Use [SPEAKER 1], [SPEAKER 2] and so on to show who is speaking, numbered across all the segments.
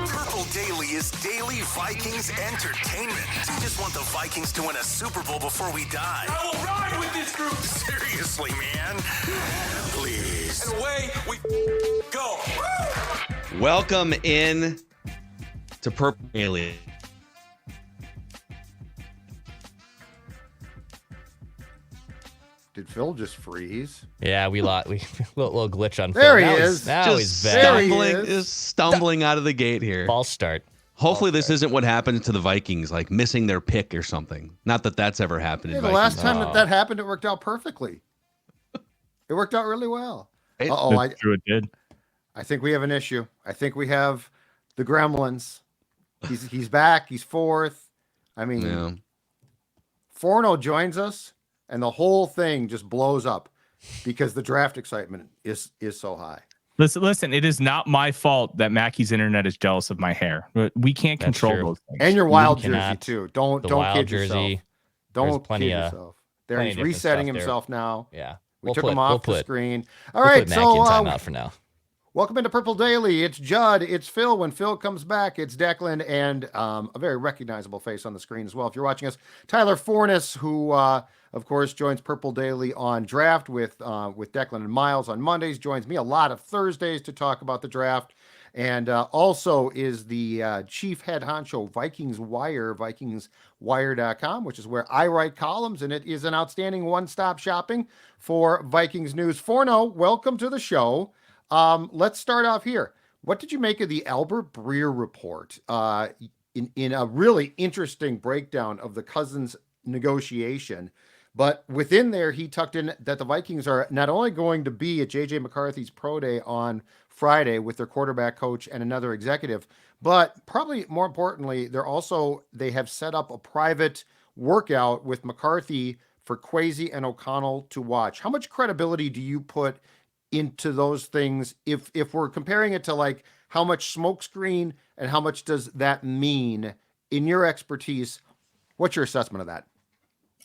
[SPEAKER 1] Purple Daily is daily Vikings entertainment. We just want the Vikings to win a Super Bowl before we die.
[SPEAKER 2] I will ride with this group.
[SPEAKER 1] Seriously, man. Please.
[SPEAKER 2] And away we go.
[SPEAKER 3] Welcome in to Purple Daily.
[SPEAKER 4] Did Phil just freeze?
[SPEAKER 5] Yeah, we little glitch on Phil.
[SPEAKER 4] There he
[SPEAKER 5] Now
[SPEAKER 4] is.
[SPEAKER 5] Now he's back.
[SPEAKER 3] Stumbling out of the gate here.
[SPEAKER 5] False start.
[SPEAKER 3] Hopefully this isn't what happened to the Vikings, like missing their pick or something. Not that that's ever happened.
[SPEAKER 4] Hey,
[SPEAKER 3] in
[SPEAKER 4] the
[SPEAKER 3] Vikings.
[SPEAKER 4] last time that happened, it worked out perfully. It worked out really well.
[SPEAKER 6] That's true, it did.
[SPEAKER 4] I think we have an issue. I think we have the Gremlins. He's back. He's fourth. I mean,
[SPEAKER 3] Yeah.
[SPEAKER 4] Forno joins us, and the whole thing just blows up because the draft excitement is so high.
[SPEAKER 6] Listen, it is not my fault that Mackey's internet is jealous of my hair. We can't
[SPEAKER 5] That's
[SPEAKER 6] control
[SPEAKER 5] true.
[SPEAKER 6] those things.
[SPEAKER 4] And your wild jersey
[SPEAKER 5] cannot.
[SPEAKER 4] too. Don't
[SPEAKER 5] Wild
[SPEAKER 4] kid
[SPEAKER 5] jersey.
[SPEAKER 4] yourself. Don't
[SPEAKER 5] There's plenty
[SPEAKER 4] kid
[SPEAKER 5] of-
[SPEAKER 4] yourself. There
[SPEAKER 5] plenty
[SPEAKER 4] he's
[SPEAKER 5] of different
[SPEAKER 4] resetting
[SPEAKER 5] stuff there.
[SPEAKER 4] himself now.
[SPEAKER 5] Yeah.
[SPEAKER 4] We took him off the
[SPEAKER 5] We'll
[SPEAKER 4] screen. All right,
[SPEAKER 5] put
[SPEAKER 4] so
[SPEAKER 5] Mackey in timeout for now.
[SPEAKER 4] welcome into Purple Daily. It's Judd. It's Phil. When Phil comes back, it's Declan and a very recognizable face on the screen as well. If you're watching us, Tyler Forness, who of course joins Purple Daily on draft with Declan and Miles on Mondays, joins me a lot of Thursdays to talk about the draft, and also is the chief head honcho Vikings Wire, VikingsWire.com, which is where I write columns, and it is an outstanding one-stop shopping for Vikings news. Forno, welcome to the show. Let's start off here. What did you make of the Albert Breer report in a really interesting breakdown of the Cousins negotiation? But within there, he tucked in that the Vikings are not only going to be at JJ McCarthy's pro day on Friday with their quarterback coach and another executive, but probably more importantly, they have set up a private workout with McCarthy for Kwesi and O'Connell to watch. How much credibility do you put into those things if we're comparing it to like how much smokescreen and how much does that mean in your expertise? What's your assessment of that?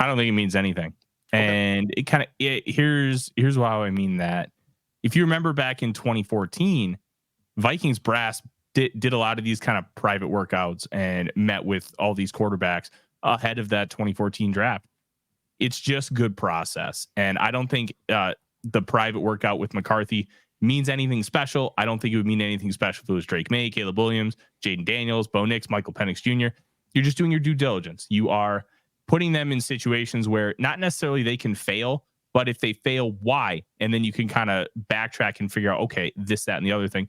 [SPEAKER 6] I don't think it means anything. Okay. And here's why I mean that. If you remember back in 2014, Vikings brass did a lot of these kind of private workouts and met with all these quarterbacks ahead of that 2014 draft. It's just good process. And I don't think the private workout with McCarthy means anything special. I don't think it would mean anything special if it was Drake Maye, Caleb Williams, Jaden Daniels, Bo Nix, Michael Penix Jr. You're just doing your due diligence. You are putting them in situations where not necessarily they can fail, but if they fail, why? And then you can kind of backtrack and figure out, okay, this, that, and the other thing.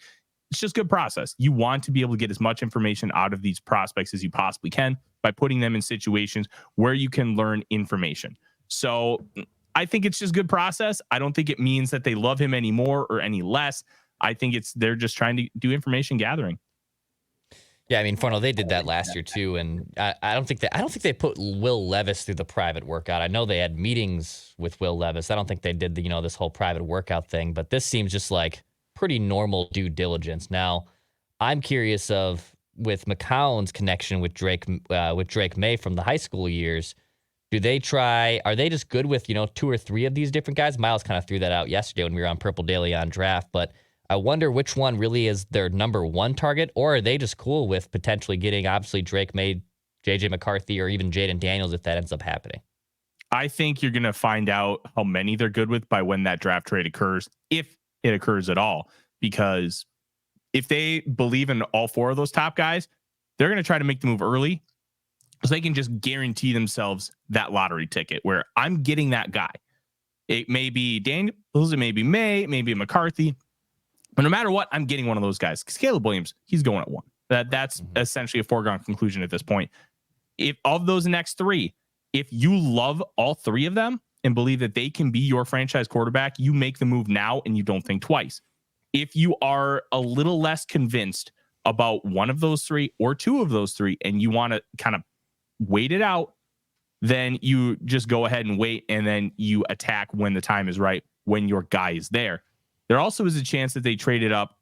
[SPEAKER 6] It's just good process. You want to be able to get as much information out of these prospects as you possibly can by putting them in situations where you can learn information. So I think it's just good process. I don't think it means that they love him any more or any less. I think they're just trying to do information gathering.
[SPEAKER 5] Yeah, I mean, Forno, they did that last year too, and I don't think they put Will Levis through the private workout. I know they had meetings with Will Levis. I don't think they did this whole private workout thing, but this seems just like pretty normal due diligence. Now, I'm curious with McCown's connection with Drake Maye from the high school years. Are they just good with, 2 or 3 of these different guys? Miles kind of threw that out yesterday when we were on Purple Daily on draft, but I wonder which one really is their number one target, or are they just cool with potentially getting, obviously, Drake Maye, JJ McCarthy, or even Jaden Daniels if that ends up happening?
[SPEAKER 6] I think you're going to find out how many they're good with by when that draft trade occurs, if it occurs at all, because if they believe in all 4 of those top guys, they're going to try to make the move early so they can just guarantee themselves that lottery ticket where I'm getting that guy. It may be Daniels, it may be Maye, it may be McCarthy. But no matter what, I'm getting one of those guys. Because Caleb Williams, he's going at 1. That's essentially a foregone conclusion at this point. If of those next 3, if you love all 3 of them and believe that they can be your franchise quarterback, you make the move now and you don't think twice. If you are a little less convinced about one of those 3 or 2 of those 3 and you want to kind of wait it out, then you just go ahead and wait, and then you attack when the time is right, when your guy is there. There also is a chance that they traded up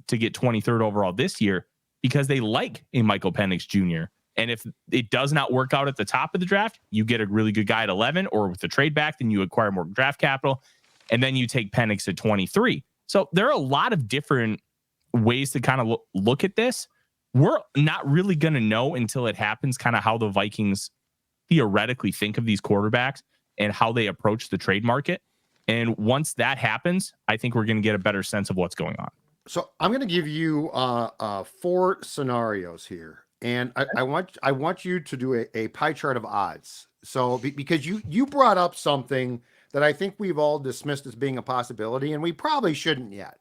[SPEAKER 6] to get 23rd overall this year because they like a Michael Penix Jr. And if it does not work out at the top of the draft, you get a really good guy at 11, or with the trade back, then you acquire more draft capital, and then you take Penix at 23. So there are a lot of different ways to kind of look at this. we're not really going to know until it happens kind of how the Vikings theoretically think of these quarterbacks and how they approach the trade market. And once that happens, I think we're going to get a better sense of what's going on.
[SPEAKER 4] So I'm going to give you 4 scenarios here, and I want you to do a pie chart of odds. So because you brought up something that I think we've all dismissed as being a possibility, and we probably shouldn't yet.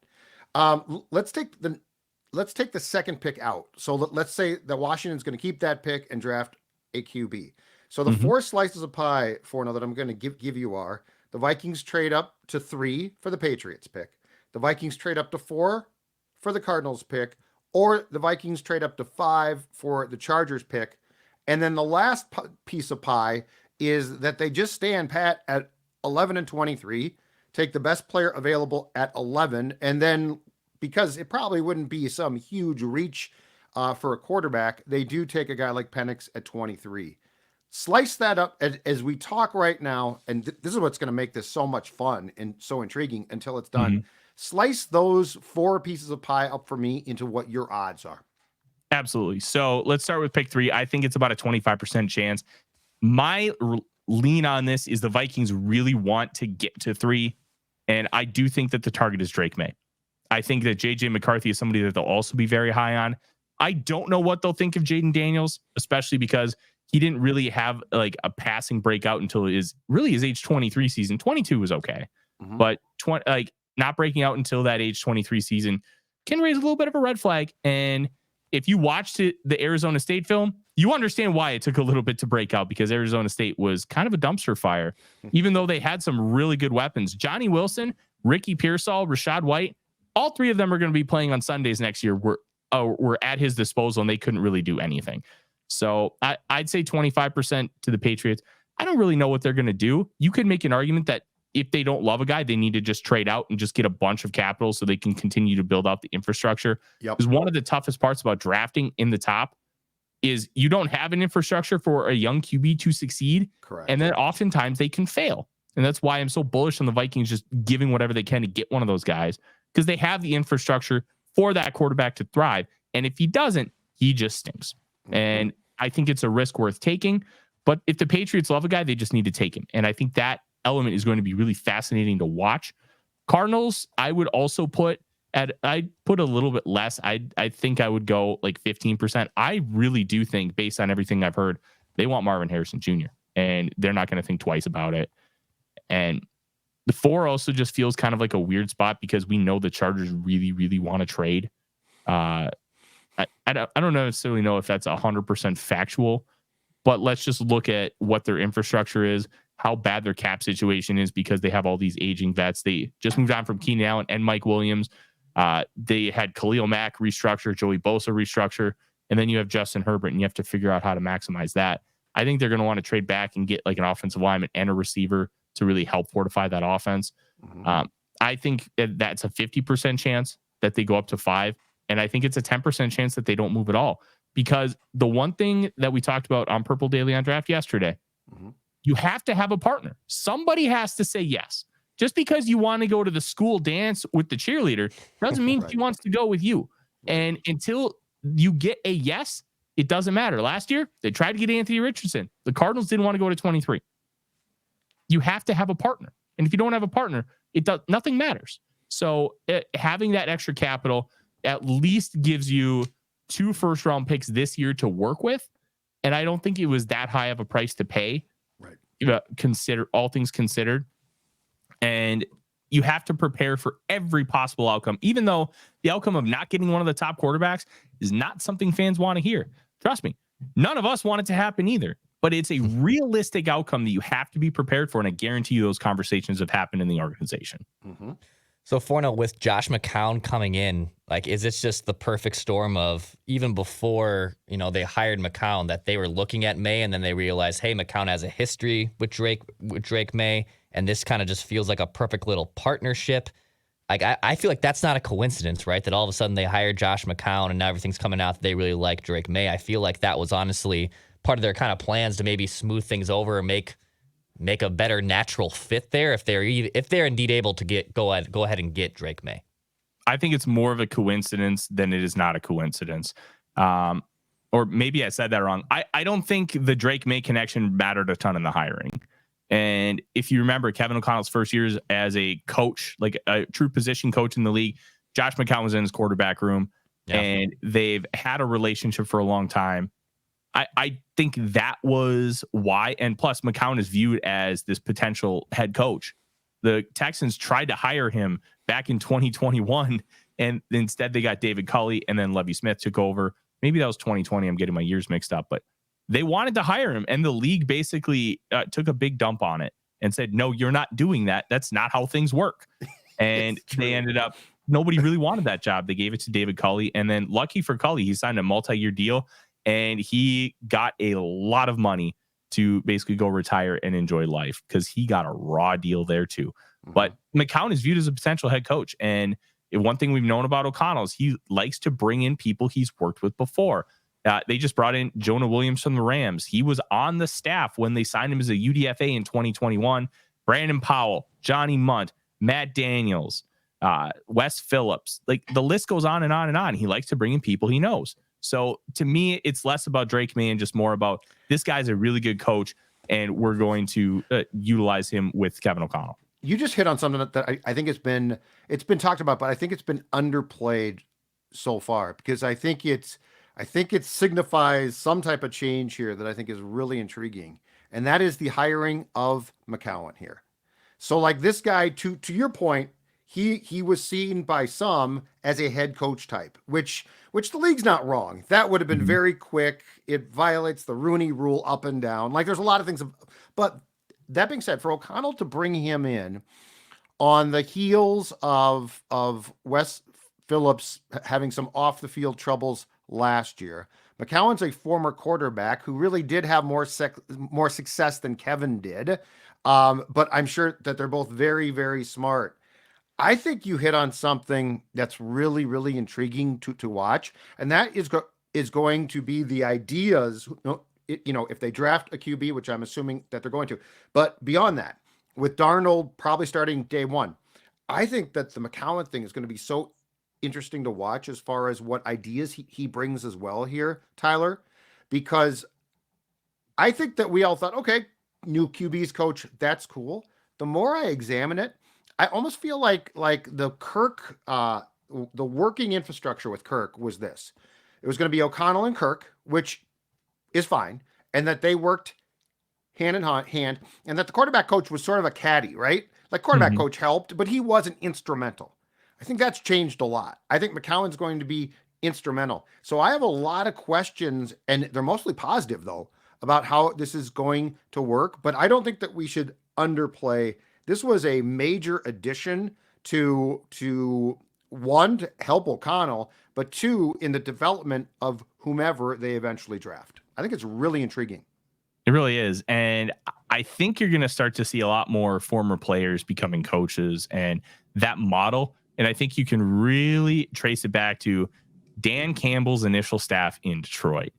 [SPEAKER 4] Let's take the second pick out. So let's say that Washington's going to keep that pick and draft a QB. So the 4 slices of pie, Forno, that I'm going to give you are: the Vikings trade up to 3 for the Patriots pick, the Vikings trade up to 4 for the Cardinals pick, or the Vikings trade up to 5 for the Chargers pick. And then the last piece of pie is that they just stand pat at 11 and 23, take the best player available at 11, and then, because it probably wouldn't be some huge reach for a quarterback, they do take a guy like Penix at 23. Slice that up as we talk right now, and this is what's going to make this so much fun and so intriguing until it's done. Slice those 4 pieces of pie up for me into what your odds are.
[SPEAKER 6] Absolutely. So let's start with pick 3. I think it's about a 25% chance. My lean on this is the Vikings really want to get to 3, and I do think that the target is Drake Maye. I think that JJ McCarthy is somebody that they'll also be very high on. I don't know what they'll think of Jaden Daniels, especially because he didn't really have like a passing breakout until his age 23 season. 22 was okay, but not breaking out until that age 23 season can raise a little bit of a red flag. And if you watched the Arizona State film, you understand why it took a little bit to break out, because Arizona State was kind of a dumpster fire, even though they had some really good weapons. Johnny Wilson, Ricky Pearsall, Rashad White, all 3 of them are going to be playing on Sundays next year. Were at his disposal, and they couldn't really do anything. So I'd say 25% to the Patriots. I don't really know what they're going to do. You could make an argument that if they don't love a guy, they need to just trade out and just get a bunch of capital so they can continue to build out the infrastructure. Because one of the toughest parts about drafting in the top is you don't have an infrastructure for a young QB to succeed.
[SPEAKER 4] Correct.
[SPEAKER 6] And then oftentimes they can fail. And that's why I'm so bullish on the Vikings just giving whatever they can to get one of those guys, because they have the infrastructure for that quarterback to thrive. And if he doesn't, he just stinks. And I think it's a risk worth taking. But if the Patriots love a guy, they just need to take him. And I think that element is going to be really fascinating to watch. Cardinals, I would also I'd put a little bit less. I think I would go like 15%. I really do think, based on everything I've heard, they want Marvin Harrison Jr. and they're not going to think twice about it. And the 4 also just feels kind of like a weird spot because we know the Chargers really, really want to trade. I don't necessarily know if that's 100% factual, but let's just look at what their infrastructure is, how bad their cap situation is, because they have all these aging vets. They just moved on from Keenan Allen and Mike Williams. They had Khalil Mack restructure, Joey Bosa restructure, and then you have Justin Herbert, and you have to figure out how to maximize that. I think they're going to want to trade back and get like an offensive lineman and a receiver to really help fortify that offense. I think that's a 50% chance that they go up to 5. And I think it's a 10% chance that they don't move at all, because the one thing that we talked about on Purple Daily on Draft yesterday, you have to have a partner. Somebody has to say yes. Just because you want to go to the school dance with the cheerleader doesn't mean she wants to go with you. And until you get a yes, it doesn't matter. Last year, they tried to get Anthony Richardson. The Cardinals didn't want to go to 23. You have to have a partner. And if you don't have a partner, nothing matters. So having that extra capital at least gives you 2 first-round picks this year to work with. And I don't think it was that high of a price to pay. Right. Consider all things considered. And you have to prepare for every possible outcome, even though the outcome of not getting one of the top quarterbacks is not something fans want to hear. Trust me, none of us want it to happen either. But it's a realistic outcome that you have to be prepared for. And I guarantee you those conversations have happened in the organization.
[SPEAKER 5] So Forno, with Josh McCown coming in, like, is this just the perfect storm of, even before, they hired McCown, that they were looking at Maye and then they realized, hey, McCown has a history with Drake Maye, and this kind of just feels like a perfect little partnership. Like, I feel like that's not a coincidence, right? That all of a sudden they hired Josh McCown and now everything's coming out that they really like Drake Maye. I feel like that was honestly part of their kind of plans to maybe smooth things over and make a better natural fit there if they're indeed able to go ahead and get Drake Maye.
[SPEAKER 6] I think it's more of a coincidence than it is not a coincidence. Or maybe I said that wrong. I don't think the Drake Maye connection mattered a ton in the hiring. And if you remember Kevin O'Connell's first years as a coach, like a true position coach in the league, Josh McCown was in his quarterback room, and they've had a relationship for a long time. I think that was why. And plus, McCown is viewed as this potential head coach. The Texans tried to hire him back in 2021, and instead they got David Culley, and then Lovie Smith took over. Maybe that was 2020. I'm getting my years mixed up, but they wanted to hire him, and the league basically took a big dump on it and said, no, you're not doing that. That's not how things work. And they ended up, nobody really wanted that job. They gave it to David Culley, and then lucky for Culley, he signed a multi-year deal, and he got a lot of money to basically go retire and enjoy life because he got a raw deal there too. Mm-hmm. But McCown is viewed as a potential head coach, and one thing we've known about O'Connell is he likes to bring in people he's worked with before. They just brought in Jonah Williams from the Rams. He was on the staff when they signed him as a UDFA in 2021. Brandon Powell, Johnny Munt, Matt Daniels, Wes Phillips. Like the list goes on and on and on. He likes to bring in people he knows. So to me, it's less about Drake Maye and just more about this guy's a really good coach, and we're going to utilize him with Kevin O'Connell.
[SPEAKER 4] You just hit on something that I think it's been talked about, but I think it's been underplayed so far because I think it signifies some type of change here that I think is really intriguing, and that is the hiring of McCown here. So like this guy, to your point, he was seen by some as a head coach type, which the league's not wrong. That would have been very quick. It violates the Rooney Rule up and down. Like there's a lot of things, but that being said, for O'Connell to bring him in on the heels of Wes Phillips having some off the field troubles last year, McCown's a former quarterback who really did have more success than Kevin did. But I'm sure that they're both very, very smart. I think you hit on something that's really, really intriguing to watch. And that is going to be the ideas, if they draft a QB, which I'm assuming that they're going to, but beyond that, with Darnold probably starting day one, I think that the McCown thing is going to be so interesting to watch as far as what ideas he brings as well here, Tyler, because I think that we all thought, okay, new QB's coach, that's cool. The more I examine it, I almost feel like the Kirk, the working infrastructure with Kirk was this. It was going to be O'Connell and Kirk, which is fine, and that they worked hand in hand, and that the quarterback coach was sort of a caddy, right? Like quarterback coach helped, but he wasn't instrumental. I think that's changed a lot. I think McCown's going to be instrumental. So I have a lot of questions, and they're mostly positive though, about how this is going to work, but I don't think that we should underplay. This was a major addition to one, to help O'Connell, but two, in the development of whomever they eventually draft. I think it's really intriguing.
[SPEAKER 6] It really is. And I think you're going to start to see a lot more former players becoming coaches and that model. And I think you can really trace it back to Dan Campbell's initial staff in Detroit.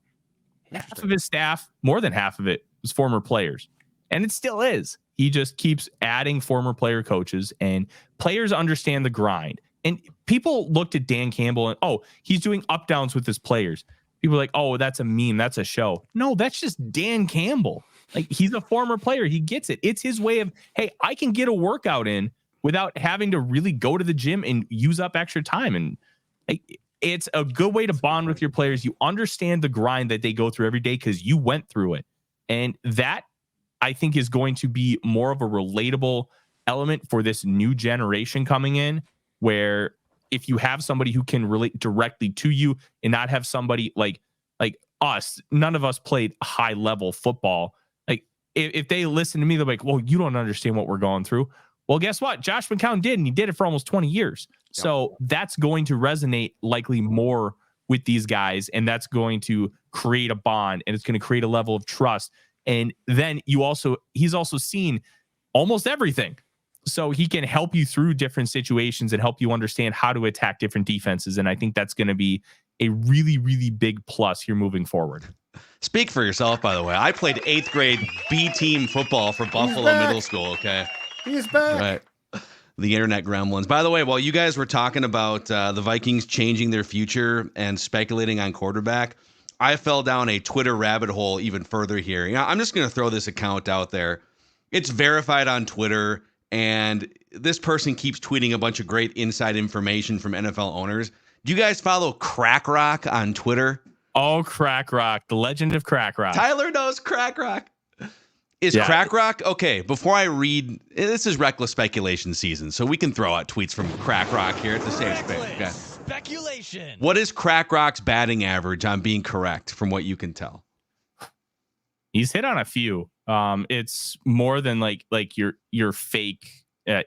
[SPEAKER 6] Half of his staff, more than half of it, was former players. And it still is. He just keeps adding former player coaches, and players understand the grind. And people looked at Dan Campbell and, oh, he's doing up downs with his players. People are like, oh, that's a meme. That's a show. No, that's just Dan Campbell. Like, he's a former player. He gets it. It's his way of, hey, I can get a workout in without having to really go to the gym and use up extra time. And it's a good way to bond with your players. You understand the grind that they go through every day because you went through it. And that, I think, is going to be more of a relatable element for this new generation coming in, where if you have somebody who can relate directly to you and not have somebody like us, none of us played high level football. Like if they listen to me, they're like, well, you don't understand what we're going through. Well, guess what? Josh McCown did, and he did it for almost 20 years. Yep. So that's going to resonate likely more with these guys, and that's going to create a bond, and it's going to create a level of trust. And then he's also seen almost everything. So he can help you through different situations and help you understand how to attack different defenses. And I think that's going to be a really, really big plus here moving forward.
[SPEAKER 3] Speak for yourself, by the way. I played 8th grade B team football for Buffalo Middle School. Okay.
[SPEAKER 4] He's back.
[SPEAKER 3] Right. the internet gremlins. By the way, while you guys were talking about the Vikings changing their future and speculating on quarterback, I fell down a Twitter rabbit hole even further here. I'm just going to throw this account out there. It's verified on Twitter, and this person keeps tweeting a bunch of great inside information from NFL owners. Do you guys follow Crack Rock on Twitter?
[SPEAKER 6] Oh, Crack Rock, the legend of Crack Rock.
[SPEAKER 3] Tyler knows Crack Rock. Is Crack Rock okay? Before I read, this is reckless speculation season, so we can throw out tweets from Crack Rock here at the same space. Okay.
[SPEAKER 5] Speculation.
[SPEAKER 3] What is Crack Rock's batting average on being correct from what you can tell?
[SPEAKER 6] He's hit on a few. It's more than like your fake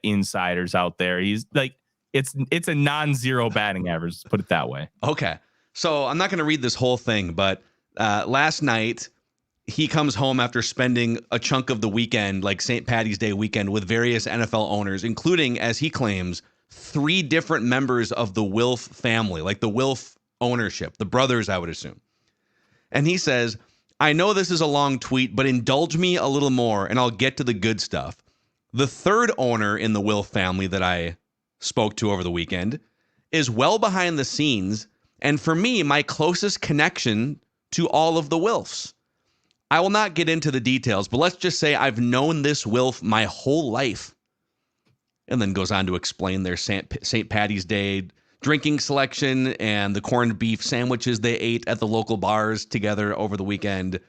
[SPEAKER 6] insiders out there. He's like it's a non-zero batting average. Let's put it that way.
[SPEAKER 3] Okay, so I'm not going to read this whole thing, but last night he comes home after spending a chunk of the weekend, like St. Paddy's Day weekend, with various NFL owners, including, as he claims, 3 different members of the Wilf family, like the Wilf ownership, the brothers, I would assume. And he says, I know this is a long tweet, but indulge me a little more and I'll get to the good stuff. The third owner in the Wilf family that I spoke to over the weekend is well behind the scenes, and for me, my closest connection to all of the Wilfs. I will not get into the details, but let's just say I've known this Wilf my whole life. And then goes on to explain their St. Paddy's Day drinking selection and the corned beef sandwiches they ate at the local bars together over the weekend,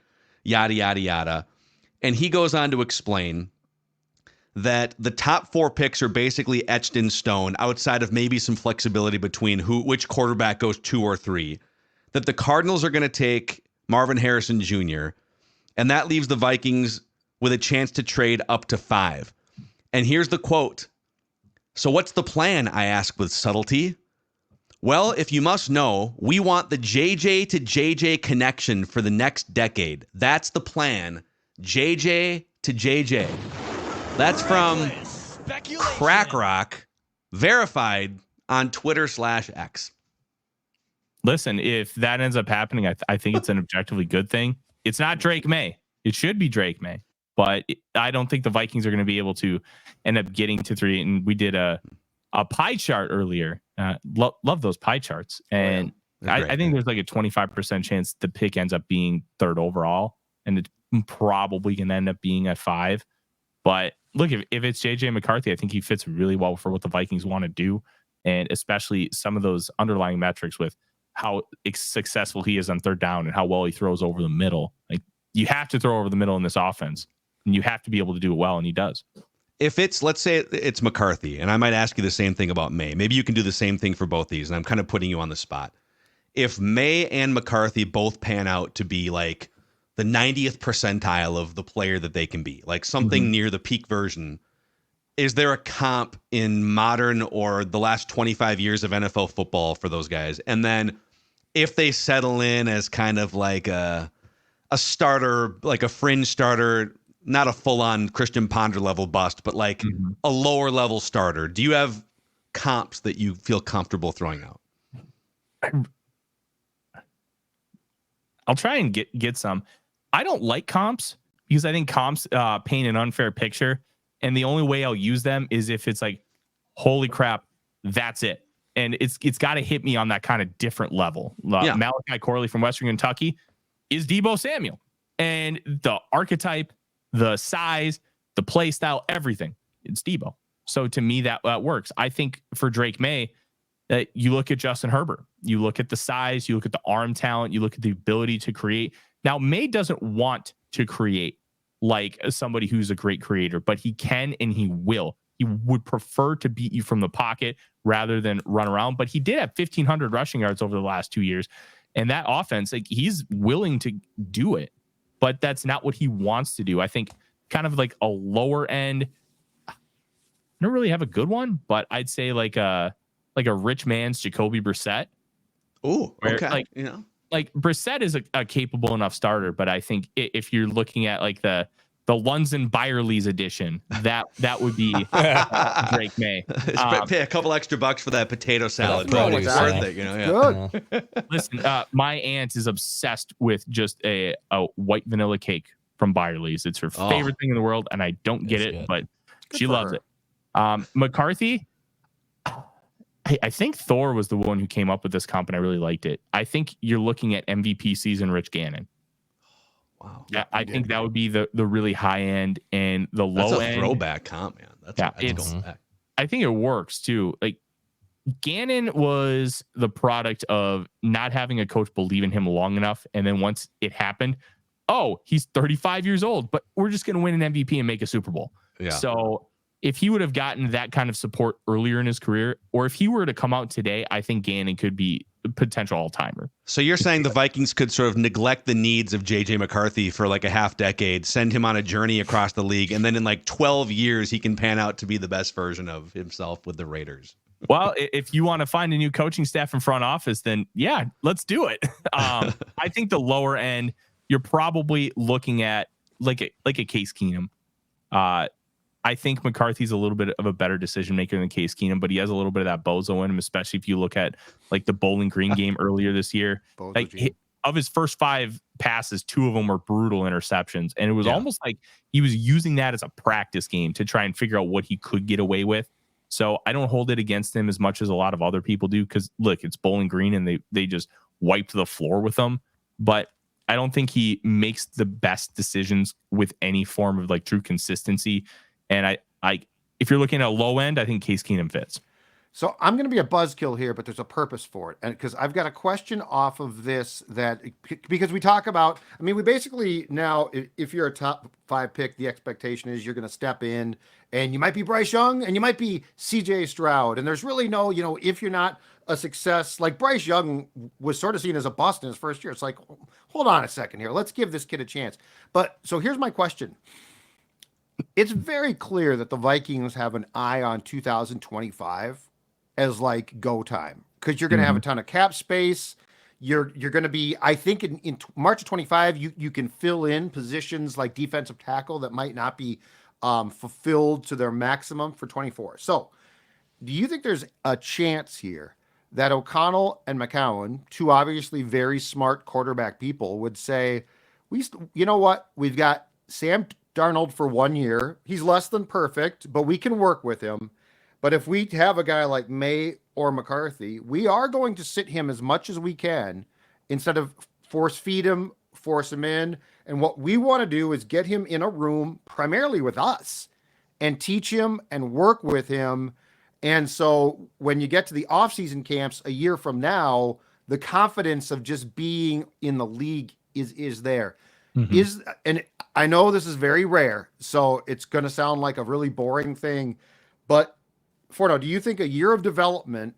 [SPEAKER 3] yada, yada, yada. And he goes on to explain that the top 4 picks are basically etched in stone outside of maybe some flexibility between which quarterback goes 2 or 3, that the Cardinals are going to take Marvin Harrison Jr., and that leaves the Vikings with a chance to trade up to 5. And here's the quote. So what's the plan? I ask with subtlety. Well, if you must know, we want the JJ to JJ connection for the next decade. That's the plan. JJ to JJ. That's from Crack Rock, verified on Twitter/X.
[SPEAKER 6] Listen, if that ends up happening, I think it's an objectively good thing. It's not Drake Maye. It should be Drake Maye. But I don't think the Vikings are going to be able to end up getting to 3. And we did a pie chart earlier. Love those pie charts. And I think there's like a 25% chance the pick ends up being 3rd overall. And it's probably going to end up being at 5. But look, if it's JJ McCarthy, I think he fits really well for what the Vikings want to do. And especially some of those underlying metrics with how successful he is on 3rd down and how well he throws over the middle. Like, you have to throw over the middle in this offense. And you have to be able to do it well, and he does.
[SPEAKER 3] If it's, let's say it's McCarthy, and I might ask you the same thing about Maye. Maybe you can do the same thing for both these, and I'm kind of putting you on the spot. If Maye and McCarthy both pan out to be like the 90th percentile of the player that they can be, like something near the peak version, is there a comp in modern or the last 25 years of NFL football for those guys? And then if they settle in as kind of like a starter, like a fringe starter, not a full-on Christian Ponder level bust, but like a lower level starter. Do you have comps that you feel comfortable throwing out?
[SPEAKER 6] I'll try and get some. I don't like comps because I think comps paint an unfair picture. And the only way I'll use them is if it's like, holy crap, that's it. And it's got to hit me on that kind of different level. Malachi Corley from Western Kentucky is Deebo Samuel. And the archetype, the size, the play style, everything, it's Deebo. So to me, that works. I think for Drake Maye, you look at Justin Herbert, you look at the size, you look at the arm talent, you look at the ability to create. Now, Maye doesn't want to create like somebody who's a great creator, but he can and he will. He would prefer to beat you from the pocket rather than run around. But he did have 1,500 rushing yards over the last 2 years. And that offense, like, he's willing to do it, but that's not what he wants to do. I think kind of like a lower end. I don't really have a good one, but I'd say like a rich man's Jacoby Brissett.
[SPEAKER 3] Oh, okay.
[SPEAKER 6] Like, you know, like Brissett is a capable enough starter, but I think if you're looking at like the Lunds Byerly's edition, that would be Drake Maye.
[SPEAKER 3] Pay a couple extra bucks for that potato salad. Probably worth it, you know. Yeah.
[SPEAKER 4] Good.
[SPEAKER 6] Listen, my aunt is obsessed with just a white vanilla cake from Byerly's. It's her favorite thing in the world, and I don't get it, but she loves it. McCarthy, I think Thor was the one who came up with this comp, and I really liked it. I think you're looking at MVP season Rich Gannon.
[SPEAKER 3] Wow.
[SPEAKER 6] Yeah, I think that would be the really high end, and the
[SPEAKER 3] That's
[SPEAKER 6] low
[SPEAKER 3] a
[SPEAKER 6] end.
[SPEAKER 3] throwback comp, man. That's going back.
[SPEAKER 6] I think it works too. Like Gannon was the product of not having a coach believe in him long enough, and then once it happened, oh, he's 35 years old, but we're just going to win an MVP and make a Super Bowl.
[SPEAKER 3] Yeah.
[SPEAKER 6] So if he would have gotten that kind of support earlier in his career, or if he were to come out today, I think Gannon could be a potential all-timer.
[SPEAKER 3] So you're saying the Vikings could sort of neglect the needs of JJ McCarthy for like a half decade, send him on a journey across the league, and then in like 12 years, he can pan out to be the best version of himself with the Raiders.
[SPEAKER 6] Well, if you want to find a new coaching staff in front office, then yeah, let's do it. I think the lower end, you're probably looking at like a Case Keenum. I think McCarthy's a little bit of a better decision maker than Case Keenum, but he has a little bit of that bozo in him, especially if you look at like the Bowling Green game earlier this year. Like of his first 5 passes, 2 of them were brutal interceptions. And it was almost like he was using that as a practice game to try and figure out what he could get away with. So I don't hold it against him as much as a lot of other people do, because look, it's Bowling Green and they just wiped the floor with them. But I don't think he makes the best decisions with any form of like true consistency. And I if you're looking at a low end, I think Case Keenum fits.
[SPEAKER 4] So I'm going to be a buzzkill here, but there's a purpose for it. And because I've got a question off of this because we talk about, I mean, we basically now, if you're a top 5 pick, the expectation is you're going to step in and you might be Bryce Young and you might be CJ Stroud. And there's really no, if you're not a success, like Bryce Young was sort of seen as a bust in his first year. It's like, hold on a second here. Let's give this kid a chance. But so here's my question. It's very clear that the Vikings have an eye on 2025 as like go time, because you're going to have a ton of cap space. You're going to be, I think in March of 25, you can fill in positions like defensive tackle that might not be fulfilled to their maximum for 24. So do you think there's a chance here that O'Connell and McCown, 2 obviously very smart quarterback people, would say, you know what? We've got Sam Darnold for 1 year. He's less than perfect, but we can work with him. But if we have a guy like Maye or McCarthy, we are going to sit him as much as we can instead of force feed him, force him in. And what we want to do is get him in a room primarily with us and teach him and work with him. And so when you get to the offseason camps a year from now, the confidence of just being in the league is there. And I know this is very rare, so it's going to sound like a really boring thing, but Forno, do you think a year of development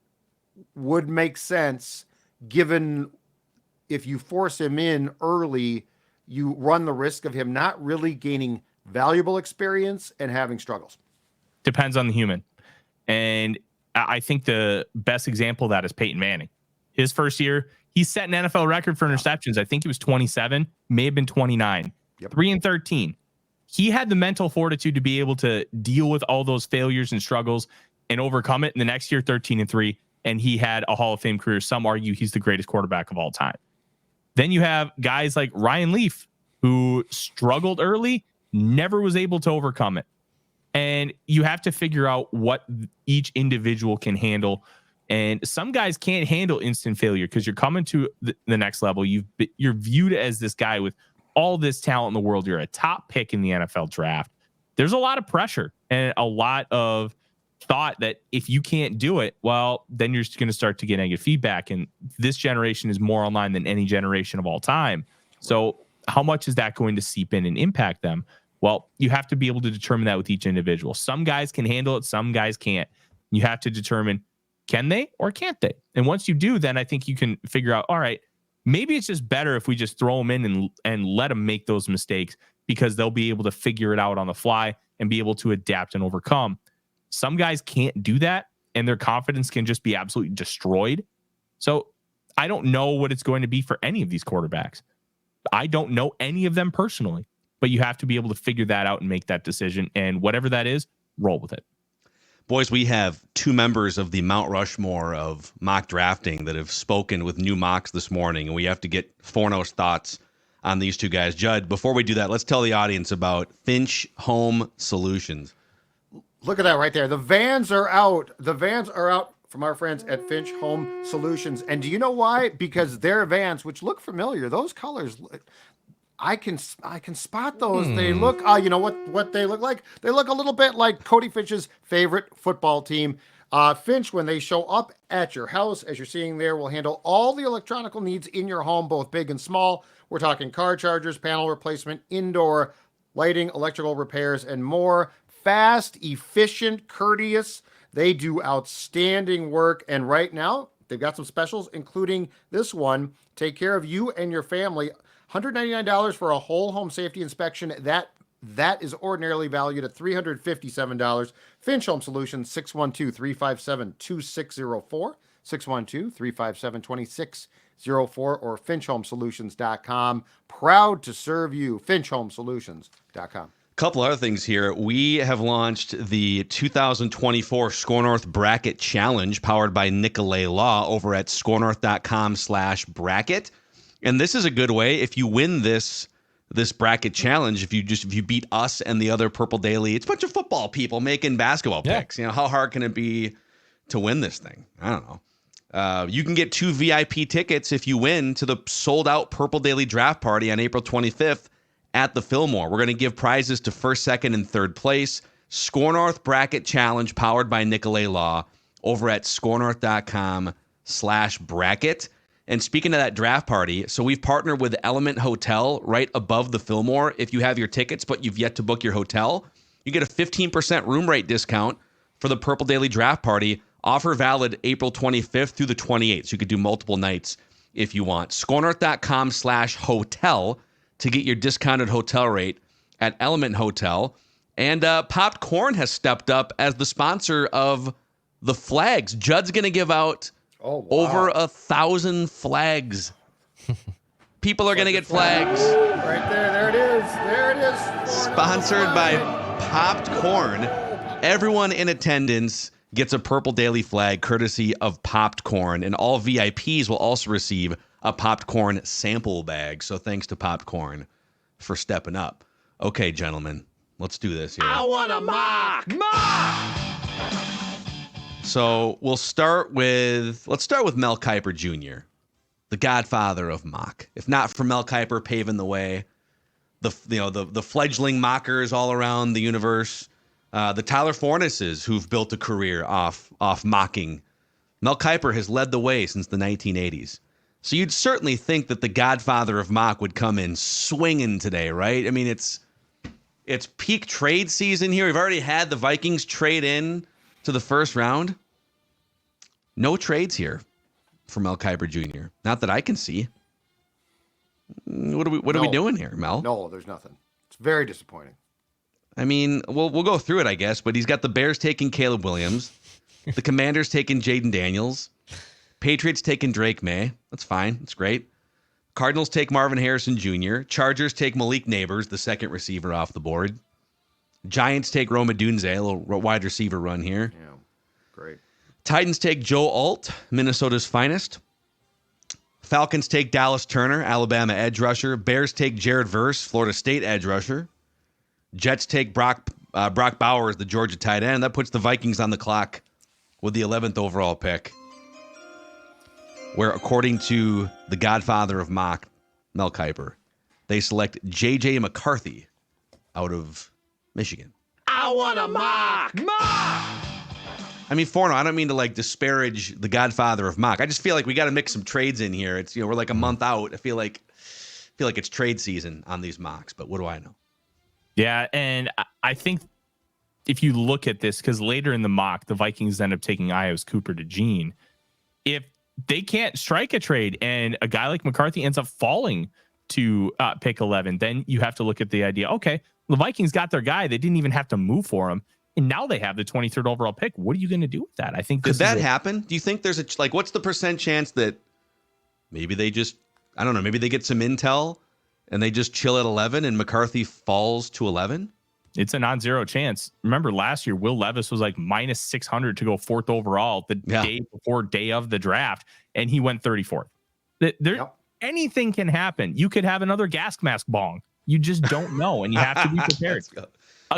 [SPEAKER 4] would make sense, given if you force him in early, you run the risk of him not really gaining valuable experience and having struggles?
[SPEAKER 6] Depends on the human. And I think the best example of that is Peyton Manning. His first year, he set an NFL record for interceptions. I think he was 27, may have been 29, 3-13. He had the mental fortitude to be able to deal with all those failures and struggles and overcome it. And the next year, 13-3, and he had a Hall of Fame career. Some argue he's the greatest quarterback of all time. Then you have guys like Ryan Leaf, who struggled early, never was able to overcome it. And you have to figure out what each individual can handle. And some guys can't handle instant failure because you're coming to the next level. You're viewed as this guy with all this talent in the world. You're a top pick in the NFL draft. There's a lot of pressure and a lot of thought that if you can't do it, well, then you're going to start to get negative feedback. And this generation is more online than any generation of all time. So how much is that going to seep in and impact them? Well, you have to be able to determine that with each individual. Some guys can handle it. Some guys can't. You have to determine, can they or can't they? And once you do, then I think you can figure out, all right, maybe it's just better if we just throw them in and let them make those mistakes, because they'll be able to figure it out on the fly and be able to adapt and overcome. Some guys can't do that, and their confidence can just be absolutely destroyed. So I don't know what it's going to be for any of these quarterbacks. I don't know any of them personally, but you have to be able to figure that out and make that decision. And whatever that is, roll with it.
[SPEAKER 3] Boys, we have 2 members of the Mount Rushmore of mock drafting that have spoken with new mocks this morning, and we have to get Forno's thoughts on these 2 guys. Judd, before we do that, let's tell the audience about Finch Home Solutions.
[SPEAKER 4] Look at that right there. The vans are out. The vans are out from our friends at Finch Home Solutions. And do you know why? Because their vans, which look familiar, those colors, I can spot those. They look, you know what they look like? They look a little bit like Cody Finch's favorite football team. Finch, when they show up at your house, as you're seeing there, will handle all the electronical needs in your home, both big and small. We're talking car chargers, panel replacement, indoor lighting, electrical repairs, and more. Fast, efficient, courteous. They do outstanding work. And right now, they've got some specials, including this one. Take care of you and your family. $199 for a whole home safety inspection. That is ordinarily valued at $357. Finch Home Solutions, 612-357-2604, 612-357-2604, or finchhomesolutions.com. Proud to serve you, finchhomesolutions.com.
[SPEAKER 3] Couple other things here. We have launched the 2024 Score North Bracket Challenge powered by Nicolay Law over at scorenorth.com/bracket. And this is a good way if you win this bracket challenge, if you beat us and the other Purple Daily, it's a bunch of football people making basketball picks. You know, how hard can it be to win this thing? I don't know. You can get 2 VIP tickets if you win to the sold-out Purple Daily Draft Party on April 25th at the Fillmore. We're going to give prizes to first, second, and third place. Score North Bracket Challenge powered by Nicolay Law over at scorenorth.com/bracket. And speaking of that draft party, so we've partnered with Element Hotel right above the Fillmore. If you have your tickets, but you've yet to book your hotel, you get a 15% room rate discount for the Purple Daily Draft Party. Offer valid April 25th through the 28th. So you could do multiple nights if you want. Scorenorth.com/hotel to get your discounted hotel rate at Element Hotel. And Popped Corn has stepped up as the sponsor of the flags. Judd's going to give out over 1,000 flags. People are going to get flags.
[SPEAKER 4] Right there. There it is. There it is.
[SPEAKER 3] Sponsored by Popped Corn. Everyone in attendance gets a Purple Daily flag courtesy of Popped Corn. And all VIPs will also receive a Popped Corn sample bag. So thanks to Popped Corn for stepping up. Okay, gentlemen, let's do this here.
[SPEAKER 2] I want a mock.
[SPEAKER 3] So let's start with Mel Kiper Jr., the godfather of mock. If not for Mel Kiper paving the way, the fledgling mockers all around the universe, the Tyler Fornesses who've built a career off mocking. Mel Kiper has led the way since the 1980s. So you'd certainly think that the godfather of mock would come in swinging today, right? I mean, it's peak trade season here. We've already had the Vikings trade in to the first round. No trades here for Mel Kiper Jr. Not that I can see. What are we doing here, Mel?
[SPEAKER 4] No, there's nothing. It's very disappointing.
[SPEAKER 3] I mean, we'll go through it, I guess, but he's got the Bears taking Caleb Williams, the Commanders taking Jaden Daniels, Patriots taking Drake Maye. That's fine. That's great. Cardinals take Marvin Harrison Jr. Chargers take Malik Neighbors, the second receiver off the board. Giants take Rome Odunze, a little wide receiver run here.
[SPEAKER 4] Yeah, great.
[SPEAKER 3] Titans take Joe Alt, Minnesota's finest. Falcons take Dallas Turner, Alabama edge rusher. Bears take Jared Verse, Florida State edge rusher. Jets take Brock Bowers, the Georgia tight end. That puts the Vikings on the clock with the 11th overall pick, where, according to the godfather of mock, Mel Kiper, they select JJ McCarthy out of Michigan.
[SPEAKER 2] I want a mock.
[SPEAKER 3] I mean, Forno, I don't mean to disparage the godfather of mock. I just feel like we got to mix some trades in here. It's we're like a month out. I feel like it's trade season on these mocks, but what do I know?
[SPEAKER 6] Yeah, and I think if you look at this, because later in the mock, the Vikings end up taking Ios Cooper to Gene. If they can't strike a trade and a guy like McCarthy ends up falling to pick 11, then you have to look at the idea, okay, the Vikings got their guy. They didn't even have to move for him. And now they have the 23rd overall pick. What are you going to do with that? I think
[SPEAKER 3] could that happen? Do you think there's what's the percent chance that maybe they just, I don't know, maybe they get some intel and they just chill at 11 and McCarthy falls to 11?
[SPEAKER 6] It's a non-zero chance. Remember last year, Will Levis was like minus 600 to go 4th overall day before day of the draft, and he went 34th. Anything can happen. You could have another gas mask bong. You just don't know, and you have to be prepared.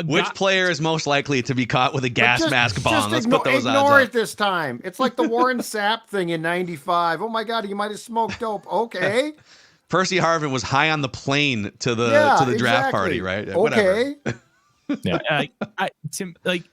[SPEAKER 3] Which player is most likely to be caught with a gas mask bomb? Let's put those odds
[SPEAKER 4] ignore
[SPEAKER 3] up.
[SPEAKER 4] it this time. It's like the Warren Sapp thing in '95. Oh my God, he might have smoked dope. Okay.
[SPEAKER 3] Percy Harvin was high on the plane to the draft party, right?
[SPEAKER 4] Okay.
[SPEAKER 3] Whatever.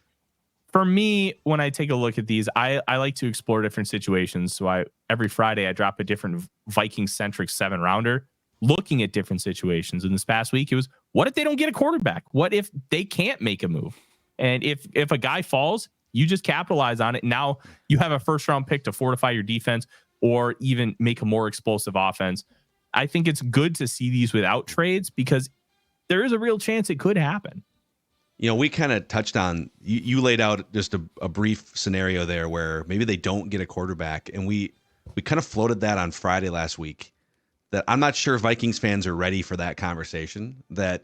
[SPEAKER 6] For me, when I take a look at these, I like to explore different situations. So every Friday I drop a different Viking-centric 7-rounder, looking at different situations. In this past week, it was, what if they don't get a quarterback? What if they can't make a move? And if a guy falls, you just capitalize on it. Now you have a first-round pick to fortify your defense or even make a more explosive offense. I think it's good to see these without trades because there is a real chance it could happen.
[SPEAKER 3] You know, we kind of touched on, you laid out just a brief scenario there where maybe they don't get a quarterback. And we kind of floated that on Friday last week, that I'm not sure Vikings fans are ready for that conversation, that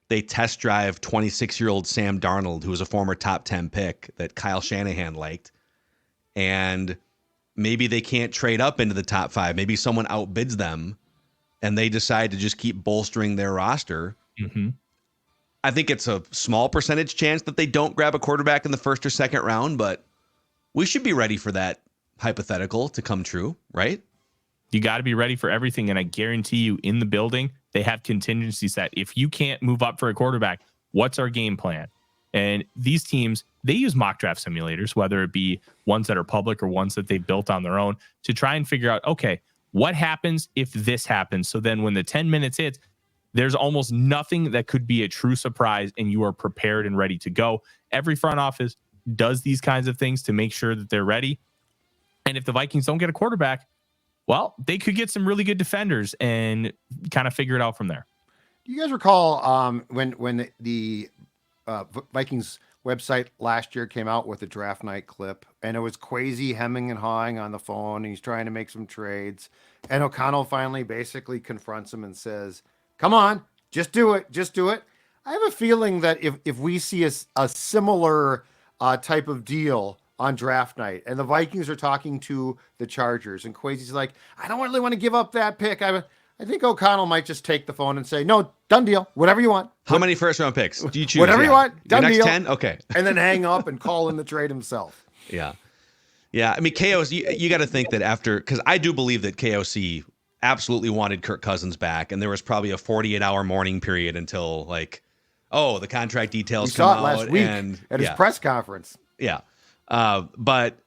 [SPEAKER 3] they test drive 26-year-old Sam Darnold, who was a former top 10 pick that Kyle Shanahan liked. And maybe they can't trade up into the top 5. Maybe someone outbids them and they decide to just keep bolstering their roster.
[SPEAKER 6] Mm-hmm.
[SPEAKER 3] I think it's a small percentage chance that they don't grab a quarterback in the first or second round, but we should be ready for that hypothetical to come true, right?
[SPEAKER 6] You got to be ready for everything. And I guarantee you in the building, they have contingency set. If you can't move up for a quarterback, what's our game plan? And these teams, they use mock draft simulators, whether it be ones that are public or ones that they've built on their own, to try and figure out, okay, what happens if this happens? So then when the 10 minutes hits, there's almost nothing that could be a true surprise and you are prepared and ready to go. Every front office does these kinds of things to make sure that they're ready. And if the Vikings don't get a quarterback, well, they could get some really good defenders and kind of figure it out from there.
[SPEAKER 4] Do you guys recall when the Vikings website last year came out with a draft night clip, and it was Kwesi hemming and hawing on the phone, and he's trying to make some trades, and O'Connell finally basically confronts him and says, "Come on, just do it. Just do it." I have a feeling that if we see a similar type of deal on draft night, and the Vikings are talking to the Chargers, and Kwesi's like, "I don't really want to give up that pick." I think O'Connell might just take the phone and say, "No, done deal. Whatever you want."
[SPEAKER 3] How many first round picks do you choose?
[SPEAKER 4] Whatever you want. Done
[SPEAKER 3] Your next
[SPEAKER 4] deal.
[SPEAKER 3] 10? Okay.
[SPEAKER 4] And then hang up and call in the trade himself.
[SPEAKER 3] Yeah. I mean, KOC, you got to think that after, because I do believe that KOC absolutely wanted Kirk Cousins back, and there was probably a 48-hour mourning period until the contract details
[SPEAKER 4] We
[SPEAKER 3] come
[SPEAKER 4] saw
[SPEAKER 3] out.
[SPEAKER 4] it last week at his press conference.
[SPEAKER 3] Yeah. But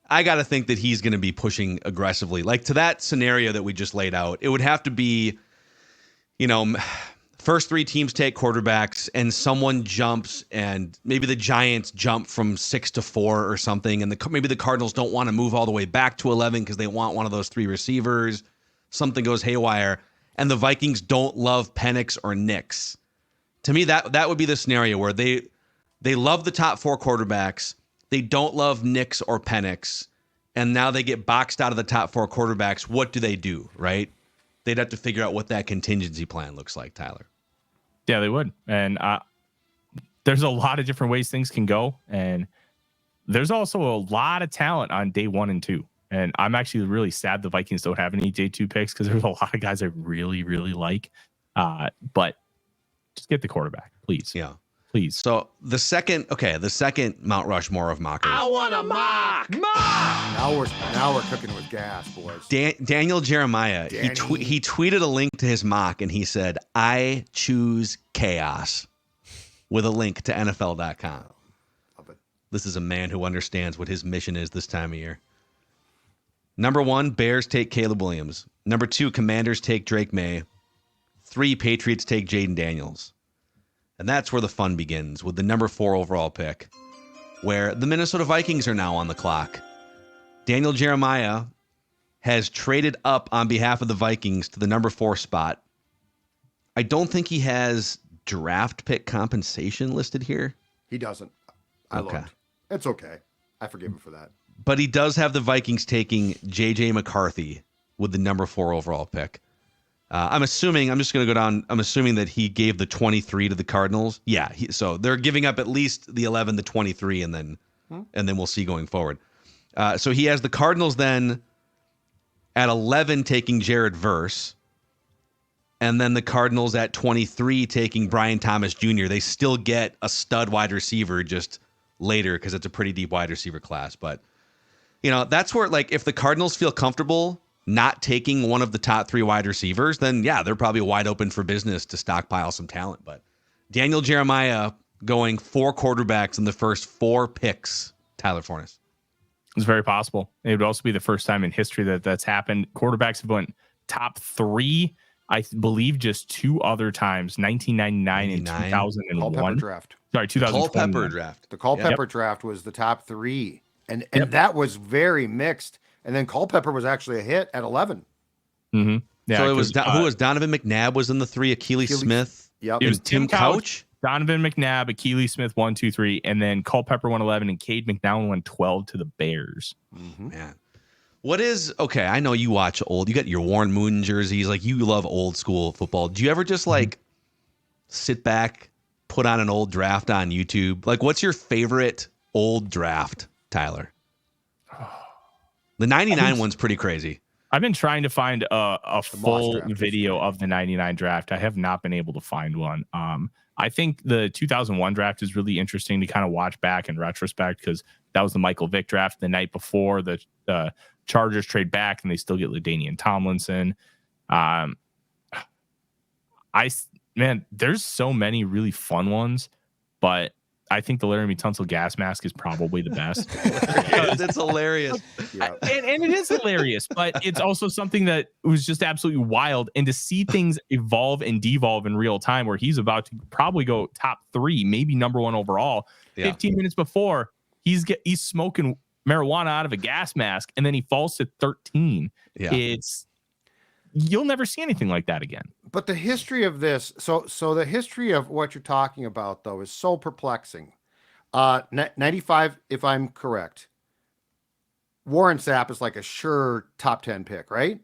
[SPEAKER 3] I got to think that he's going to be pushing aggressively. Like to that scenario that we just laid out, it would have to be, first 3 teams take quarterbacks and someone jumps, and maybe the Giants jump from 6 to 4 or something. And maybe the Cardinals don't want to move all the way back to 11 because they want one of those 3 receivers. Something goes haywire, and the Vikings don't love Penix or Nix. To me, that would be the scenario where they love the top 4 quarterbacks. They don't love Nix or Penix, and now they get boxed out of the top 4 quarterbacks. What do they do, right? They'd have to figure out what that contingency plan looks like, Tyler.
[SPEAKER 6] Yeah, they would. And there's a lot of different ways things can go, and there's also a lot of talent on day 1 and 2. And I'm actually really sad the Vikings don't have any day 2 picks because there's a lot of guys I really, really like. But just get the quarterback, please.
[SPEAKER 3] Yeah.
[SPEAKER 6] Please.
[SPEAKER 3] So the second Mount Rushmore of mockers.
[SPEAKER 2] I want a mock.
[SPEAKER 4] Now we're cooking with gas, boys.
[SPEAKER 3] Daniel Jeremiah. He tweeted a link to his mock, and he said, "I choose chaos," with a link to NFL.com.
[SPEAKER 4] Love it.
[SPEAKER 3] This is a man who understands what his mission is this time of year. Number 1, Bears take Caleb Williams. Number 2, Commanders take Drake Maye. 3, Patriots take Jaden Daniels. And that's where the fun begins, with the number 4 overall pick, where the Minnesota Vikings are now on the clock. Daniel Jeremiah has traded up on behalf of the Vikings to the number 4 spot. I don't think he has draft pick compensation listed here.
[SPEAKER 4] He doesn't. I looked. It's okay. I forgive him for that.
[SPEAKER 3] But he does have the Vikings taking JJ McCarthy with the number 4 overall pick. I'm assuming that he gave the 23 to the Cardinals. Yeah. So they're giving up at least the 11, the 23, and then we'll see going forward. So he has the Cardinals then at 11 taking Jared Verse. And then the Cardinals at 23 taking Brian Thomas Jr. They still get a stud wide receiver just later because it's a pretty deep wide receiver class. But, that's where, like, if the Cardinals feel comfortable not taking one of the top 3 wide receivers, then, yeah, they're probably wide open for business to stockpile some talent. But Daniel Jeremiah going 4 quarterbacks in the first 4 picks, Tyler Forness.
[SPEAKER 6] It's very possible. It would also be the first time in history that's happened. Quarterbacks have went top 3, I believe, just 2 other times, 1999 and 2001.
[SPEAKER 4] Culpepper draft.
[SPEAKER 6] Sorry, 2020.
[SPEAKER 3] Culpepper draft.
[SPEAKER 4] The Culpepper draft was the top 3. And that was very mixed. And then Culpepper was actually a hit at 11.
[SPEAKER 6] Mm-hmm. Yeah,
[SPEAKER 3] so it was who was Donovan McNabb was in the 3, Achilles Smith.
[SPEAKER 4] Yep.
[SPEAKER 6] It was
[SPEAKER 3] Tim Couch.
[SPEAKER 6] Donovan McNabb, Achilles Smith, 1, 2, 3, and then Culpepper went 11, and Cade McNown went 12 to the Bears.
[SPEAKER 4] Mm-hmm.
[SPEAKER 3] Man, okay? I know you watch old. You got your Warren Moon jerseys. Like, you love old school football. Do you ever just sit back, put on an old draft on YouTube? Like, what's your favorite old draft, Tyler? The 99 one's pretty crazy.
[SPEAKER 6] I've been trying to find a full
[SPEAKER 4] draft
[SPEAKER 6] video of the 99 draft. I have not been able to find one. I think the 2001 draft is really interesting to kind of watch back in retrospect because that was the Michael Vick draft the night before the Chargers trade back and they still get LaDainian Tomlinson. There's so many really fun ones, but I think the Laramie Tunsil gas mask is probably the best.
[SPEAKER 3] It's hilarious.
[SPEAKER 4] Yeah.
[SPEAKER 6] And it is hilarious, but it's also something that was just absolutely wild. And to see things evolve and devolve in real time, where he's about to probably go top 3, maybe number 1 overall, 15 minutes before he's smoking marijuana out of a gas mask, and then he falls to 13.
[SPEAKER 3] Yeah.
[SPEAKER 6] You'll never see anything like that again.
[SPEAKER 4] But the history of this, so the history of what you're talking about, though, is so perplexing. 95, if I'm correct, Warren Sapp is like a sure top 10 pick, right?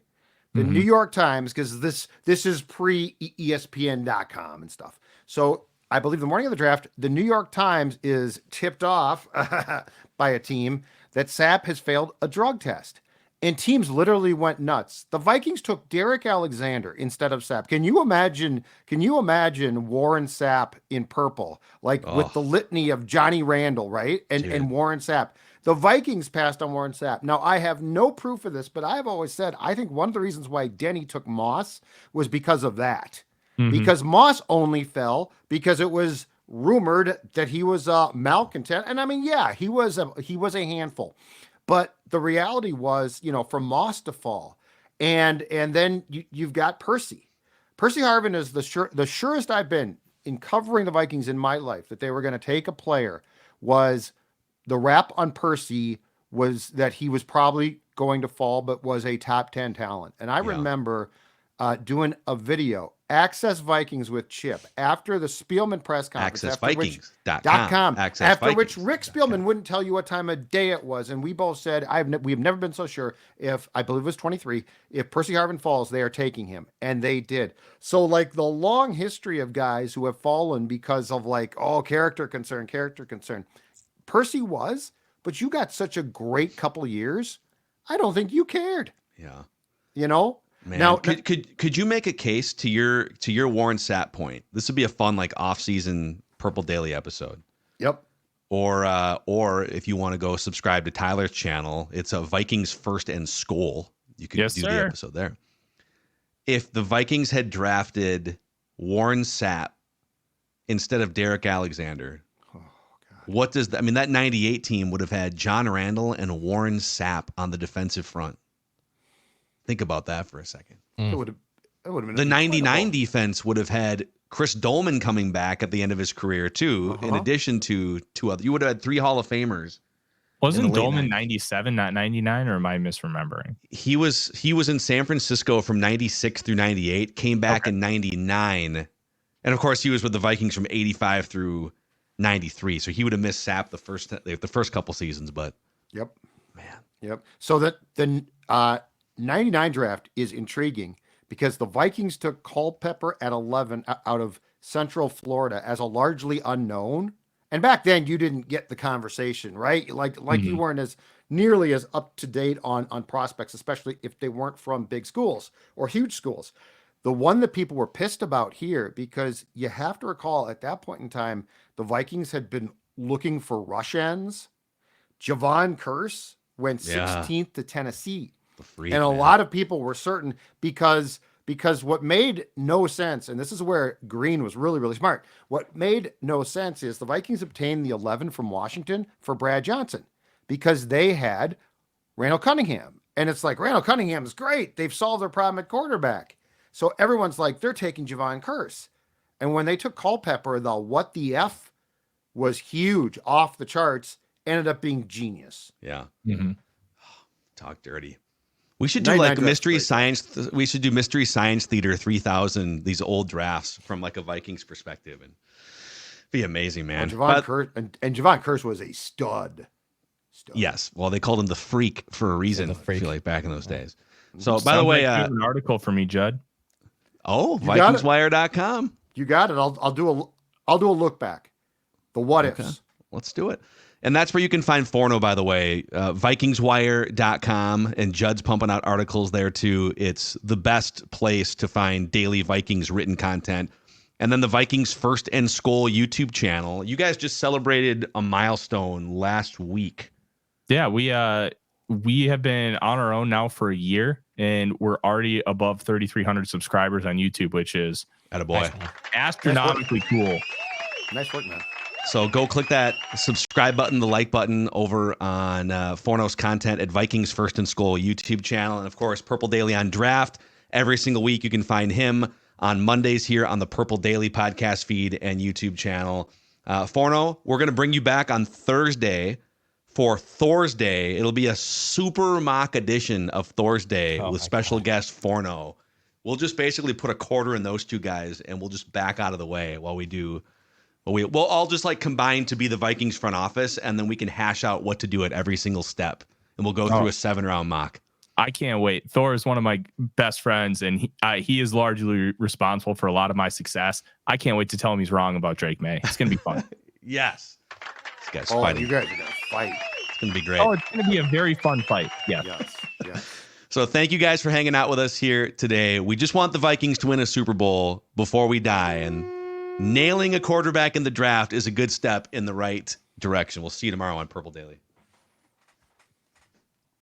[SPEAKER 4] The New York Times, because this is pre-ESPN.com and stuff. So I believe the morning of the draft, the New York Times is tipped off by a team that Sapp has failed a drug test. And teams literally went nuts. The Vikings took Derek Alexander instead of Sapp. Can you imagine Warren Sapp in purple, with the litany of Johnny Randall, right? And Warren Sapp. The Vikings passed on Warren Sapp. Now, I have no proof of this, but I've always said I think one of the reasons why Denny took Moss was because of that. Mm-hmm. Because Moss only fell because it was rumored that he was malcontent. And I mean, yeah, he was a handful. But the reality was, for Moss to fall, and then you've got Percy. Percy Harvin is the surest I've been in covering the Vikings in my life that they were going to take a player. Was the rap on Percy was that he was probably going to fall, but was a top 10 talent. And I remember doing a video, Access Vikings with Chip, after the Spielman press conference.
[SPEAKER 3] AccessVikings.com.
[SPEAKER 4] After which Rick Spielman wouldn't tell you what time of day it was. And we both said, we've never been so sure if, I believe it was 23, if Percy Harvin falls, they are taking him. And they did. So the long history of guys who have fallen because of character concern. Percy was, but you got such a great couple of years. I don't think you cared.
[SPEAKER 3] Yeah.
[SPEAKER 4] Man,
[SPEAKER 3] now, could you make a case to your Warren Sapp point? This would be a fun off-season Purple Daily episode.
[SPEAKER 4] Yep.
[SPEAKER 3] Or if you want to go subscribe to Tyler's channel, it's a Vikings First and Skol. You could do the episode there. If the Vikings had drafted Warren Sapp instead of Derek Alexander, what does that? I mean, that 98 team would have had John Randall and Warren Sapp on the defensive front. Think about that for a second.
[SPEAKER 4] It would have been
[SPEAKER 3] the 99 defense would have had Chris Dolman coming back at the end of his career too, in addition to 2 other. You would have had 3 Hall of Famers.
[SPEAKER 6] Wasn't Dolman 97, not 99, or am I misremembering?
[SPEAKER 3] He was in San Francisco from 96 through 98, came back in 99. And of course he was with the Vikings from 85 through 93. So he would have missed Sapp the first couple seasons, but
[SPEAKER 4] Yep.
[SPEAKER 3] Man.
[SPEAKER 4] Yep. So that the 99 draft is intriguing because the Vikings took Culpepper at 11 out of Central Florida as a largely unknown. And back then you didn't get the conversation, right? You weren't as nearly as up to date on prospects, especially if they weren't from big schools or huge schools. The one that people were pissed about here, because you have to recall at that point in time, the Vikings had been looking for rush ends. Javon Curse went 16th to Tennessee. And a lot of people were certain because what made no sense, and this is where Green was really, really smart. What made no sense is the Vikings obtained the 11 from Washington for Brad Johnson because they had Randall Cunningham. And it's like, Randall Cunningham is great. They've solved their problem at quarterback. So everyone's like, they're taking Javon Curse. And when they took Culpepper, the what the F was huge, off the charts, ended up being genius.
[SPEAKER 3] Yeah.
[SPEAKER 6] Mm-hmm.
[SPEAKER 3] Talk dirty. We should do like mystery science. We should do mystery science theater 3000. These old drafts from like a Vikings perspective, and be amazing, man.
[SPEAKER 4] Javon Curse and Javon Curse was a stud.
[SPEAKER 3] Yes. Well, they called him the Freak for a reason.
[SPEAKER 5] The Freak.
[SPEAKER 3] I feel like back in those days. So, by the way,
[SPEAKER 6] an article for me, Judd.
[SPEAKER 3] Oh, VikingsWire.com.
[SPEAKER 4] You got it. I'll do a look back. The what ifs.
[SPEAKER 3] Let's do it. And that's where you can find Forno, by the way, VikingsWire.com, and Judd's pumping out articles there too. It's the best place to find daily Vikings written content. And then the Vikings First and Skol YouTube channel. You guys just celebrated a milestone last week.
[SPEAKER 6] Yeah, we have been on our own now for a year, and we're already above 3,300 subscribers on YouTube, which is
[SPEAKER 3] Attaboy.
[SPEAKER 6] Astronomically cool.
[SPEAKER 4] Nice work, man.
[SPEAKER 3] So go click that subscribe button, the like button over on Fornos content at Vikings First and Skol YouTube channel. And of course, Purple Daily on Draft. Every single week, you can find him on Mondays here on the Purple Daily podcast feed and YouTube channel. Forno, we're going to bring you back on Thursday for Thor's Day. It'll be a super mock edition of Thor's Day with special guest Forno. We'll just basically put a quarter in those two guys, and we'll just back out of the way while we do. We'll all just like combine to be the Vikings front office, and then we can hash out what to do at every single step, and we'll go through a 7-round mock.
[SPEAKER 6] I can't wait. Thor is one of my best friends, and he is largely responsible for a lot of my success. I can't wait to tell him he's wrong about Drake Maye. It's going to be fun.
[SPEAKER 3] Yes. This guy's
[SPEAKER 4] fighting. You guys are going to fight.
[SPEAKER 3] It's going to be great.
[SPEAKER 6] Oh, it's going to be a very fun fight. Yeah.
[SPEAKER 4] Yes.
[SPEAKER 3] So thank you guys for hanging out with us here today. We just want the Vikings to win a Super Bowl before we die, and nailing a quarterback in the draft is a good step in the right direction. We'll see you tomorrow on Purple Daily.